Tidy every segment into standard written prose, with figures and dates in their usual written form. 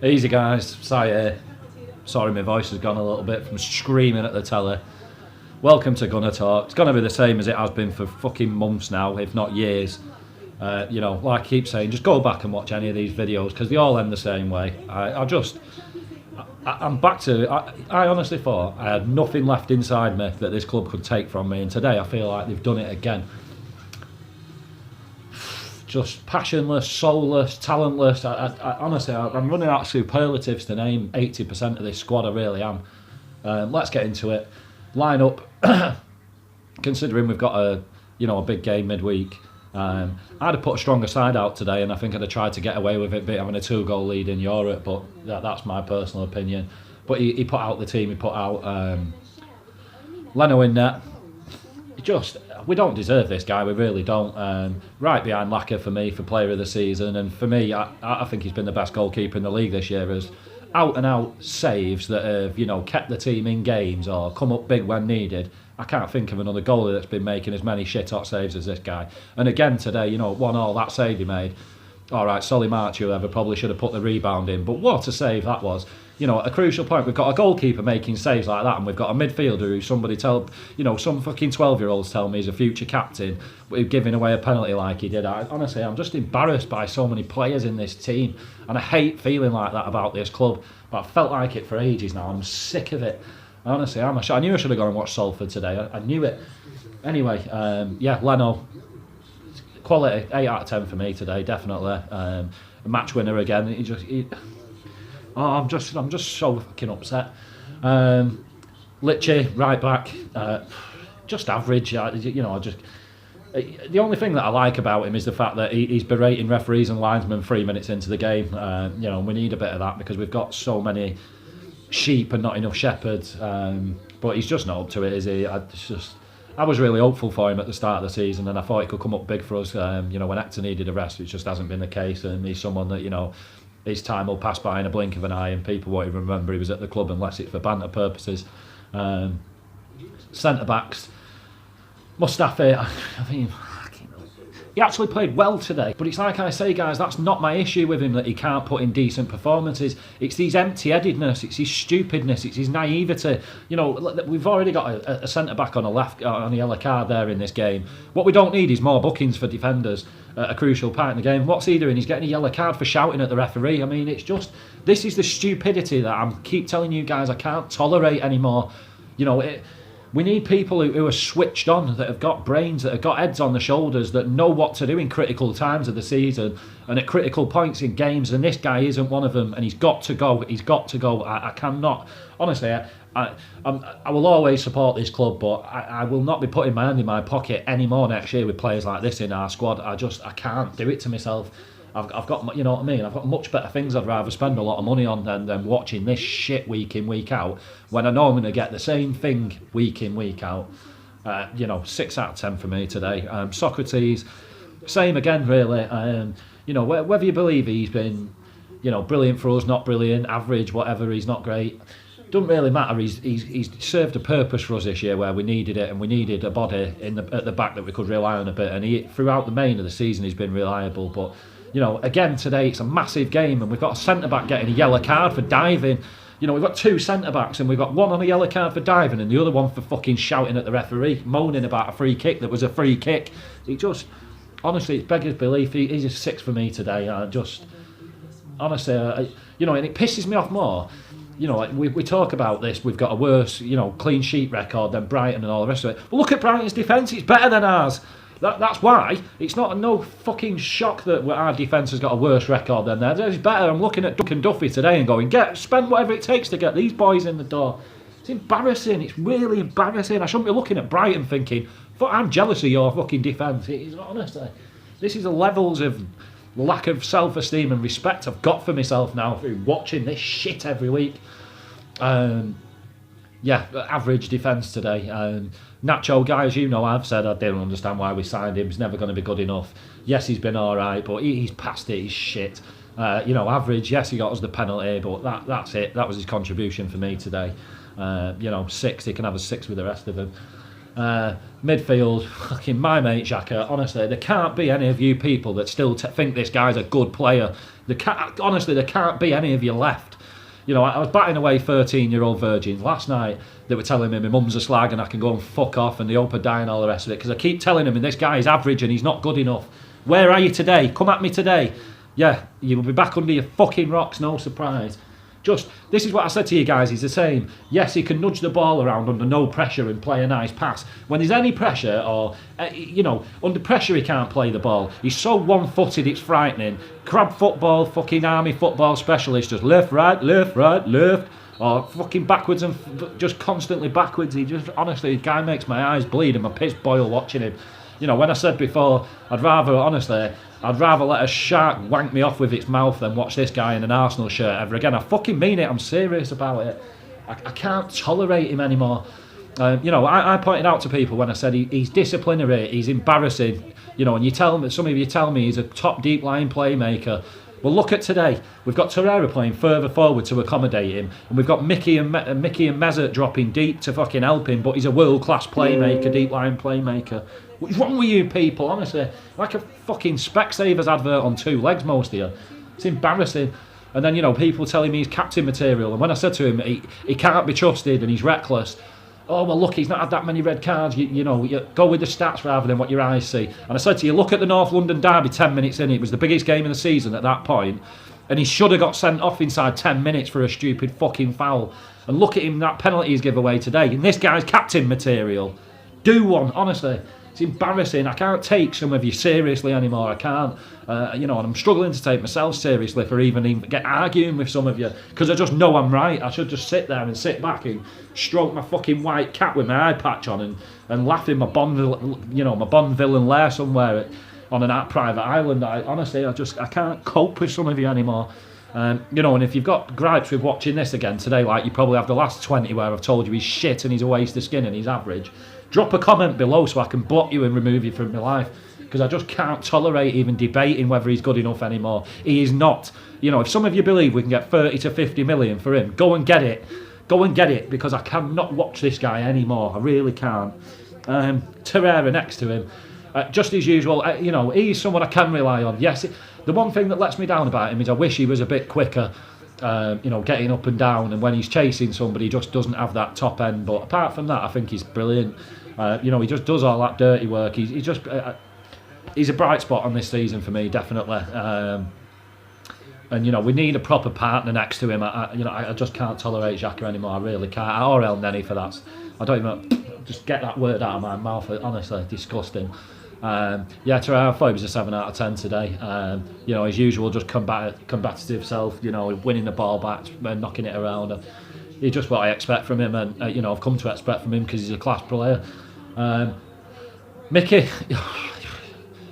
Easy guys, sorry my voice has gone a little bit from screaming at the telly. Welcome to Gunner Talk. It's going to be the same as it has been for fucking months now, if not years. Like I keep saying, just go back and watch any of these videos because they all end the same way. I'm back to. I honestly thought I had nothing left inside me that this club could take from me, and today I feel like they've done it again. Just passionless, soulless, talentless. Honestly, I'm running out of superlatives to name 80% of this squad. I really am. Let's get into it. Line up. Considering we've got a big game midweek, I'd have put a stronger side out today, and I think I'd have tried to get away with it, having a 2-goal lead in Europe. But that's my personal opinion. But he put out the team. He put out Leno in net. We don't deserve this guy, we really don't. Right behind Laka for me for player of the season, and for me, I think he's been the best goalkeeper in the league this year. As out and out saves that have kept the team in games or come up big when needed. I can't think of another goalie that's been making as many shit hot saves as this guy. And again today, 1-1, that save he made. All right, Solly March, whoever, probably should have put the rebound in, but what a save that was. At a crucial point, we've got a goalkeeper making saves like that, and we've got a midfielder who some fucking 12-year-olds tell me is a future captain, giving away a penalty like he did. Honestly, I'm just embarrassed by so many players in this team, and I hate feeling like that about this club, but I've felt like it for ages now. I'm sick of it. Honestly, I knew I should have gone and watched Salford today. I knew it. Anyway, Leno. Quality, 8 out of 10 for me today, definitely. A match winner again. I'm just so fucking upset. Litchi, right back, just average. The only thing that I like about him is the fact that he's berating referees and linesmen 3 minutes into the game. We need a bit of that because we've got so many sheep and not enough shepherds. But he's just not up to it, is he? I was really hopeful for him at the start of the season, and I thought he could come up big for us. When Hector needed a rest, which just hasn't been the case, and he's someone that his time will pass by in a blink of an eye, and people won't even remember he was at the club unless it's for banter purposes. Centre backs, Mustafi. I mean, he actually played well today, but it's like I say, guys, that's not my issue with him, that he can't put in decent performances. It's his empty-headedness, it's his stupidness, it's his naivety. We've already got a centre-back on a yellow card there in this game. What we don't need is more bookings for defenders at a crucial part in the game. What's he doing? He's getting a yellow card for shouting at the referee. I mean, this is the stupidity that I keep telling you guys I can't tolerate anymore. We need people who are switched on, that have got brains, that have got heads on the shoulders, that know what to do in critical times of the season and at critical points in games, and this guy isn't one of them, and he's got to go. I cannot, honestly, I will always support this club, but I will not be putting my hand in my pocket anymore next year with players like this in our squad. I can't do it to myself. I've got, you know what I mean? I've got much better things I'd rather spend a lot of money on than watching this shit week in, week out, when I know I'm going to get the same thing week in, week out. 6 out of 10 for me today. Socrates, same again, really. Whether you believe he's been, brilliant for us, not brilliant, average, whatever, he's not great. Doesn't really matter. He's served a purpose for us this year where we needed it, and we needed a body at the back that we could rely on a bit. And throughout the main of the season, he's been reliable. But again today, it's a massive game, and we've got a centre back getting a yellow card for diving. We've got 2 centre backs, and we've got one on a yellow card for diving, and the other one for fucking shouting at the referee, moaning about a free kick that was a free kick. Honestly, it's beggars belief. He's a 6 for me today. And it pisses me off more. We talk about this, we've got a worse, clean sheet record than Brighton and all the rest of it. But look at Brighton's defence, it's better than ours. That's why. It's no fucking shock that our defence has got a worse record than theirs. It's better. I'm looking at Duncan Duffy today and going, spend whatever it takes to get these boys in the door. It's embarrassing, it's really embarrassing. I shouldn't be looking at Brighton thinking, I'm jealous of your fucking defence. Honestly, this is the levels of lack of self-esteem and respect I've got for myself now through watching this shit every week. Average defence today. Nacho, guys, I've said I didn't understand why we signed him. He's never going to be good enough. Yes, he's been alright, but he's past it, he's shit. Average, yes, he got us the penalty, but that's it. That was his contribution for me today. 6, he can have a 6 with the rest of them. Midfield, fucking my mate Xhaka. Honestly, there can't be any of you people that still think this guy's a good player. Honestly, there can't be any of you left. You know, I was batting away 13-year-old virgins last night that were telling me my mum's a slag and I can go and fuck off and they hope I die and all the rest of it, because I keep telling them, and this guy is average and he's not good enough. Where are you today? Come at me today. Yeah, you'll be back under your fucking rocks, no surprise. This is what I said to you guys, he's the same. Yes, he can nudge the ball around under no pressure and play a nice pass. When there's any pressure, or, under pressure he can't play the ball. He's so one-footed, it's frightening. Crab football, fucking army football specialist, just left, right, or fucking backwards and just constantly backwards. Honestly, the guy makes my eyes bleed and my piss boil watching him. You know, when I said before, I'd rather let a shark wank me off with its mouth than watch this guy in an Arsenal shirt ever again. I fucking mean it. I'm serious about it. I can't tolerate him anymore. I pointed out to people when I said he's disciplinary, he's embarrassing. You know, and some of you tell me he's a top deep line playmaker. Well, look at today. We've got Torreira playing further forward to accommodate him, and we've got Mickey and Mesut dropping deep to fucking help him. But he's a world-class playmaker, deep line playmaker. What's wrong with you people? Honestly, like a fucking Specsavers advert on two legs, most of you. It's embarrassing. And then, people telling me he's captain material. And when I said to him, he can't be trusted and he's reckless. Oh, well, look, he's not had that many red cards. You go with the stats rather than what your eyes see. And I said to you, look at the North London derby 10 minutes in. It was the biggest game of the season at that point. And he should have got sent off inside 10 minutes for a stupid fucking foul. And look at him, that penalty he's given away today. And this guy's captain material. Do one, honestly. It's embarrassing. I can't take some of you seriously anymore. I can't. And I'm struggling to take myself seriously for even get arguing with some of you, because I just know I'm right. I should just sit there and sit back and stroke my fucking white cat with my eye patch on and laugh in my Bond villain lair somewhere on a private island. I can't cope with some of you anymore. And if you've got gripes with watching this again today, like you probably have the last 20 where I've told you he's shit and he's a waste of skin and he's average, drop a comment below so I can block you and remove you from my life, because I just can't tolerate even debating whether he's good enough anymore. He is not. If some of you believe we can get 30 to 50 million for him, go and get it. Go and get it, because I cannot watch this guy anymore. I really can't. Torreira next to him, just as usual. He's someone I can rely on. Yes, the one thing that lets me down about him is I wish he was a bit quicker. Getting up and down, and when he's chasing somebody, he just doesn't have that top end. But apart from that, I think he's brilliant. He just does all that dirty work. He's a bright spot on this season for me, definitely. We need a proper partner next to him. I just can't tolerate Xhaka anymore. I really can't. Or El Neni for that. I don't even just get that word out of my mouth. Honestly, disgusting. Torreira, I thought he was a 7 out of 10 today. His usual, just combative self. Winning the ball back, knocking it around. He's just what I expect from him, and I've come to expect from him because he's a class player. Mickey,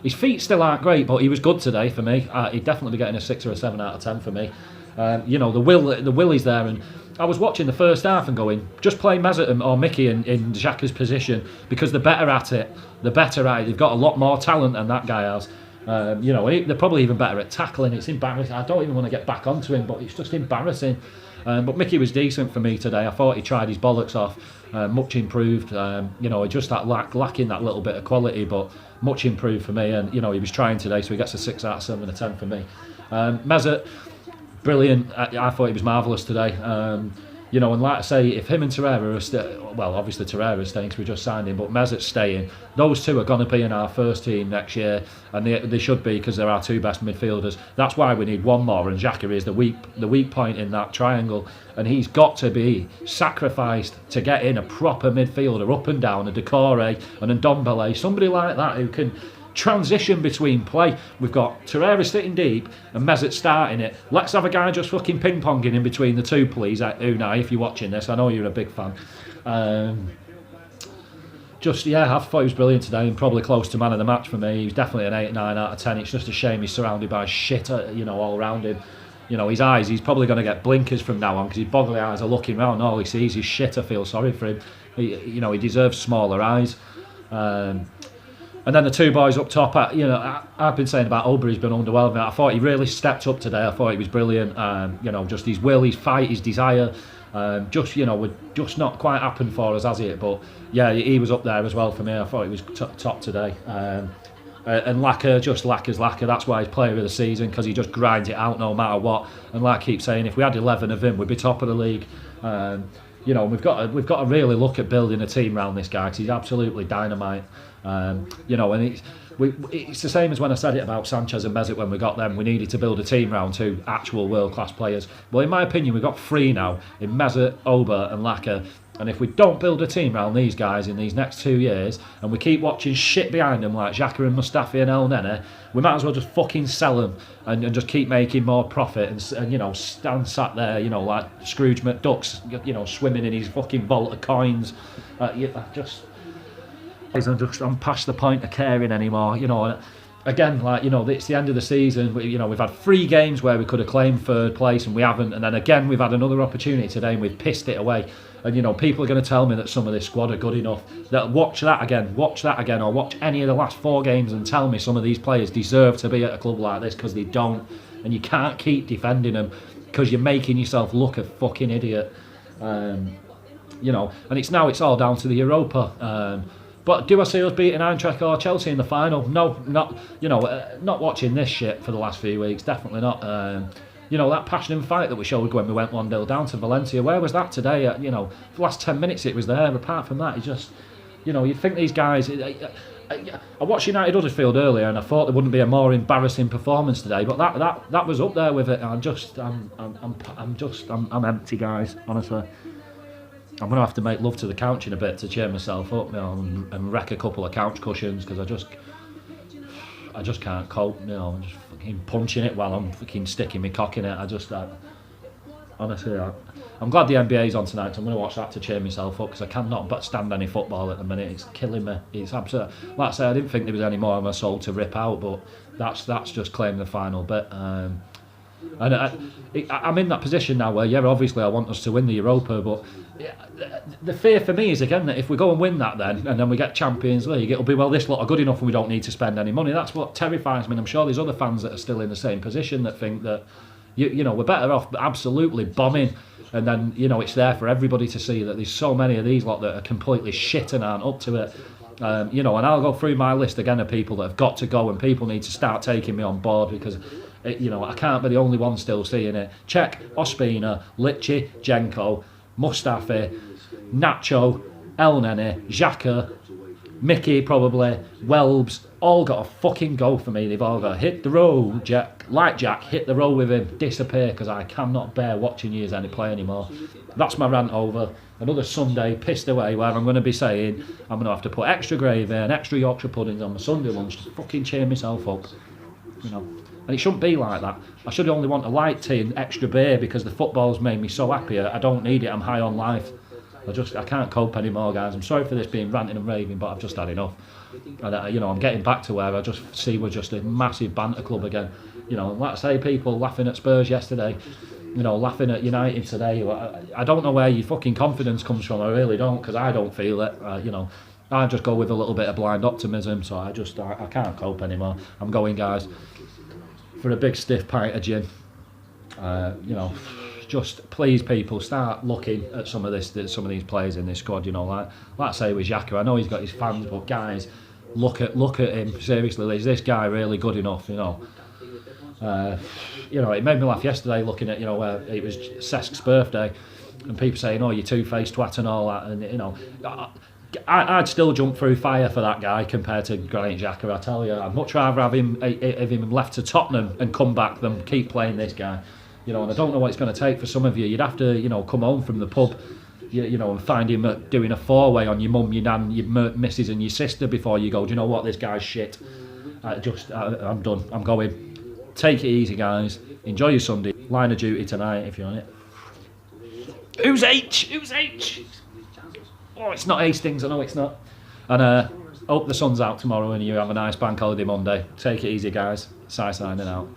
his feet still aren't great, but he was good today for me. He'd definitely be getting a 6 or a 7 out of 10 for me. The will is there, and I was watching the first half and going, just play Mesut or Mickey in Xhaka's position, because they're better at it. They've got a lot more talent than that guy has. They're probably even better at tackling. It's embarrassing. I don't even want to get back onto him, but it's just embarrassing. But Mickey was decent for me today. I thought he tried his bollocks off. Much improved. Just that lacking that little bit of quality, but much improved for me. And he was trying today, so he gets a 6 out of 7 and a 10 for me. Mesut, brilliant. I thought he was marvellous today. And like I say, if him and Torreira are obviously Torreira's staying because we just signed him, but Mesut's staying, those two are going to be in our first team next year, and they should be, because they're our two best midfielders. That's why we need one more, and Xhaka is the weak point in that triangle, and he's got to be sacrificed to get in a proper midfielder, up and down, a Decore and a Ndombele, somebody like that who can transition between play. We've got Torreira sitting deep and Mesut starting it. Let's have a guy just fucking ping-ponging in between the two, please. Unai, if you're watching this, I know you're a big fan. I thought he was brilliant today, and probably close to man of the match for me. He was definitely an 8, 9 out of 10. It's just a shame he's surrounded by shit, all around him. His eyes, he's probably going to get blinkers from now on, because his boggly eyes are looking round. All he sees is shit. I feel sorry for him. He deserves smaller eyes. And then the two boys up top, I've been saying about Aubrey's been underwhelming. I thought he really stepped up today. I thought he was brilliant. Just his will, his fight, his desire. Would just not quite happened for us, has it? But yeah, he was up there as well for me. I thought he was top today. And Lacker's Lacker. That's why he's player of the season, because he just grinds it out no matter what. And like I keep saying, if we had 11 of him, we'd be top of the league. We've got to really look at building a team around this guy, because he's absolutely dynamite. And it's the same as when I said it about Sanchez and Mesut when we got them. We needed to build a team around two actual world-class players. Well, in my opinion, we've got three now in Mesut, Oba and Lacker. And if we don't build a team around these guys in these next 2 years, and we keep watching shit behind them like Xhaka and Mustafi and El Nene, we might as well just fucking sell them and just keep making more profit and stand sat there, like Scrooge McDuck's, swimming in his fucking vault of coins. I'm past the point of caring anymore, Again, it's the end of the season. We've had 3 games where we could have claimed third place and we haven't, and then again we've had another opportunity today and we've pissed it away. And people are going to tell me that some of this squad are good enough. That watch that again, or watch any of the last 4 games and tell me some of these players deserve to be at a club like this, because they don't. And you can't keep defending them because you're making yourself look a fucking idiot. And it's all down to the Europa. But do I see us beating Eintracht or Chelsea in the final? No, not watching this shit for the last few weeks. Definitely not. That passion and fight that we showed when we went 1-0 down to Valencia, where was that today? The last 10 minutes it was there. Apart from that, it's just, you'd think these guys. I watched United Huddersfield earlier, and I thought there wouldn't be a more embarrassing performance today. But that was up there with it. I'm empty, guys. Honestly. I'm going to have to make love to the couch in a bit to cheer myself up, and wreck a couple of couch cushions, because I just can't cope, I'm just fucking punching it while I'm fucking sticking my cock in it. Honestly, I'm glad the NBA's on tonight, so I'm going to watch that to cheer myself up, because I cannot but stand any football at the minute. It's killing me. It's absolute. Like I say, I didn't think there was any more of my soul to rip out, but that's just claiming the final bit. And I'm in that position now where, obviously I want us to win the Europa, but the fear for me is, again, that if we go and win that and then we get Champions League, it'll be, well, this lot are good enough and we don't need to spend any money. That's what terrifies me, and I'm sure there's other fans that are still in the same position that think that, we're better off absolutely bombing, and then, it's there for everybody to see that there's so many of these lot that are completely shit and aren't up to it. And I'll go through my list again of people that have got to go, and people need to start taking me on board, because I can't be the only one still seeing it. Cech, Ospina, Lichi, Jenko, Mustafi, Nacho, El Nene, Xhaka, Mickey probably, Welbs, all got to fucking go for me. They've all got to hit the road, Jack, like Jack, hit the road with him, disappear, because I cannot bear watching you as any play anymore. That's my rant over. Another Sunday pissed away, where I'm going to be saying I'm going to have to put extra gravy and extra Yorkshire puddings on my Sunday lunch to fucking cheer myself up. And it shouldn't be like that. I should only want a light tea and extra beer, because the football's made me so happy. I don't need it. I'm high on life. I can't cope anymore, guys. I'm sorry for this being ranting and raving, but I've just had enough. And I'm getting back to where I just see we're just a massive banter club again. Like I say, people laughing at Spurs yesterday, laughing at United today. I don't know where your fucking confidence comes from. I really don't, because I don't feel it. I just go with a little bit of blind optimism. So I can't cope anymore. I'm going, guys, for a big stiff pint of gin. Just please, people, start looking at some of these players in this squad. Like I say with Xhaka, I know he's got his fans, but guys, look at him seriously. Is this guy really good enough? It made me laugh yesterday looking at where it was Cesk's birthday, and people saying, "Oh, you two-faced twat" and all that, and I'd still jump through fire for that guy compared to Granit Xhaka. I tell you, I'd much rather have him left to Tottenham and come back than keep playing this guy. And I don't know what it's going to take for some of you. You'd have to, come home from the pub, and find him doing a 4-way on your mum, your nan, your missus and your sister before you go, do you know what, this guy's shit. I'm done. I'm going. Take it easy, guys. Enjoy your Sunday. Line of duty tonight if you're on it. Who's H? Oh, it's not Hastings. I know it's not. And hope the sun's out tomorrow and you have a nice bank holiday Monday. Take it easy, guys. Si signing out.